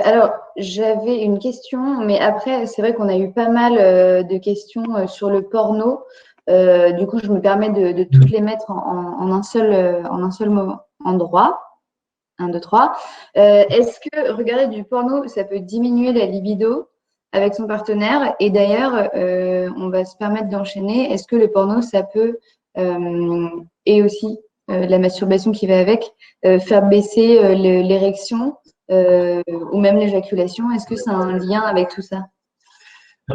Alors, j'avais une question, mais après, c'est vrai qu'on a eu pas mal de questions sur le porno. Du coup, je me permets de toutes les mettre en un seul endroit. 1, 2, 3. Est-ce que regarder du porno, ça peut diminuer la libido avec son partenaire? Et d'ailleurs, on va se permettre d'enchaîner. Est-ce que le porno, ça peut, et aussi la masturbation qui va avec, faire baisser l'érection ou même l'éjaculation? Est-ce que ça a un lien avec tout ça?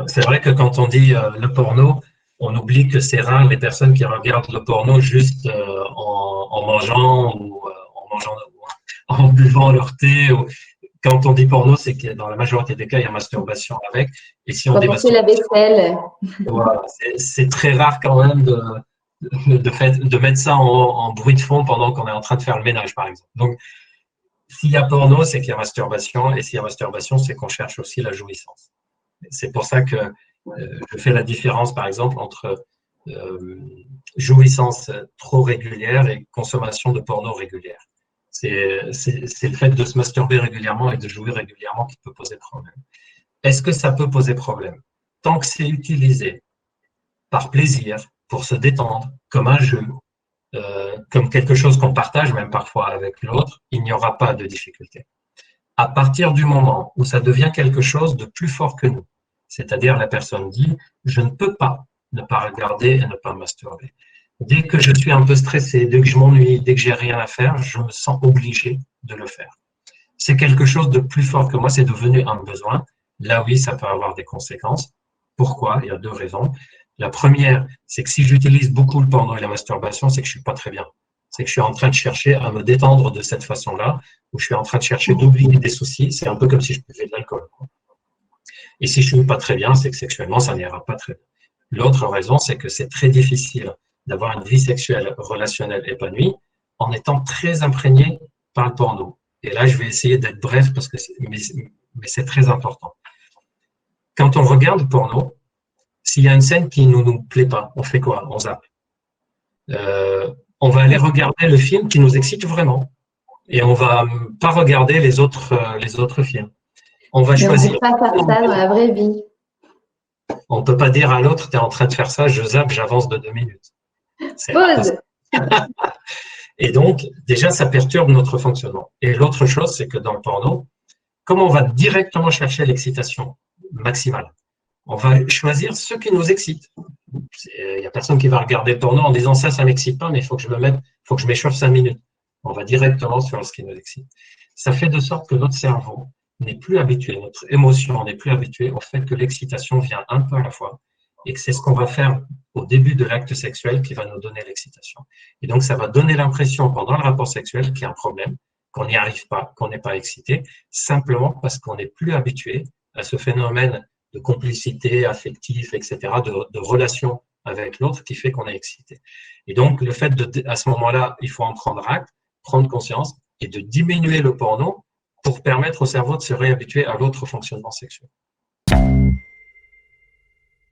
C'est vrai que quand on dit le porno, on oublie que c'est rare les personnes qui regardent le porno juste en mangeant ou en buvant leur thé. Quand on dit porno, c'est que dans la majorité des cas, il y a masturbation avec. Et si on dit Quand on fait la masturbation, vaisselle. voilà, c'est très rare quand même de mettre ça en bruit de fond pendant qu'on est en train de faire le ménage, par exemple. Donc, s'il y a porno, c'est qu'il y a masturbation. Et s'il y a masturbation, c'est qu'on cherche aussi la jouissance. C'est pour ça que je fais la différence, par exemple, entre jouissance trop régulière et consommation de porno régulière. C'est le fait de se masturber régulièrement et de jouer régulièrement qui peut poser problème. Est-ce que ça peut poser problème? Tant que c'est utilisé par plaisir, pour se détendre, comme un jeu, comme quelque chose qu'on partage même parfois avec l'autre, il n'y aura pas de difficulté. À partir du moment où ça devient quelque chose de plus fort que nous, c'est-à-dire la personne dit « je ne peux pas ne pas regarder et ne pas masturber ». Dès que je suis un peu stressé, dès que je m'ennuie, dès que j'ai rien à faire, je me sens obligé de le faire. C'est quelque chose de plus fort que moi, c'est devenu un besoin. Là, oui, ça peut avoir des conséquences. Pourquoi? Il y a 2 raisons. La première, c'est que si j'utilise beaucoup le porno et la masturbation, c'est que je suis pas très bien. C'est que je suis en train de chercher à me détendre de cette façon-là, ou je suis en train de chercher d'oublier des soucis. C'est un peu comme si je buvais de l'alcool. Et si je suis pas très bien, c'est que sexuellement, ça n'ira pas très bien. L'autre raison, c'est que c'est très difficile d'avoir une vie sexuelle relationnelle épanouie en étant très imprégné par le porno. Et là, je vais essayer d'être bref parce que mais c'est très important. Quand on regarde le porno, s'il y a une scène qui ne nous plaît pas, on fait quoi? On zappe. On va aller regarder le film qui nous excite vraiment. Et on va pas regarder les autres films. On va choisir. On ne peut pas faire ça dans la vraie vie. On ne peut pas dire à l'autre, tu es en train de faire ça, je zappe, j'avance de 2 minutes. Pause. Et donc, déjà, ça perturbe notre fonctionnement. Et l'autre chose, c'est que dans le porno, comme on va directement chercher l'excitation maximale, on va choisir ce qui nous excite. Il n'y a personne qui va regarder le porno en disant ça m'excite pas, mais il faut que je m'échauffe 5 minutes. On va directement sur ce qui nous excite. Ça fait de sorte que notre cerveau n'est plus habitué, notre émotion n'est plus habituée au fait que l'excitation vient un peu à la fois et que c'est ce qu'on va faire au début de l'acte sexuel qui va nous donner l'excitation. Et donc, ça va donner l'impression pendant le rapport sexuel qu'il y a un problème, qu'on n'y arrive pas, qu'on n'est pas excité, simplement parce qu'on n'est plus habitué à ce phénomène de complicité affective, etc., de relation avec l'autre qui fait qu'on est excité. Et donc, le fait à ce moment-là, il faut en prendre acte, prendre conscience et de diminuer le porno pour permettre au cerveau de se réhabituer à l'autre fonctionnement sexuel.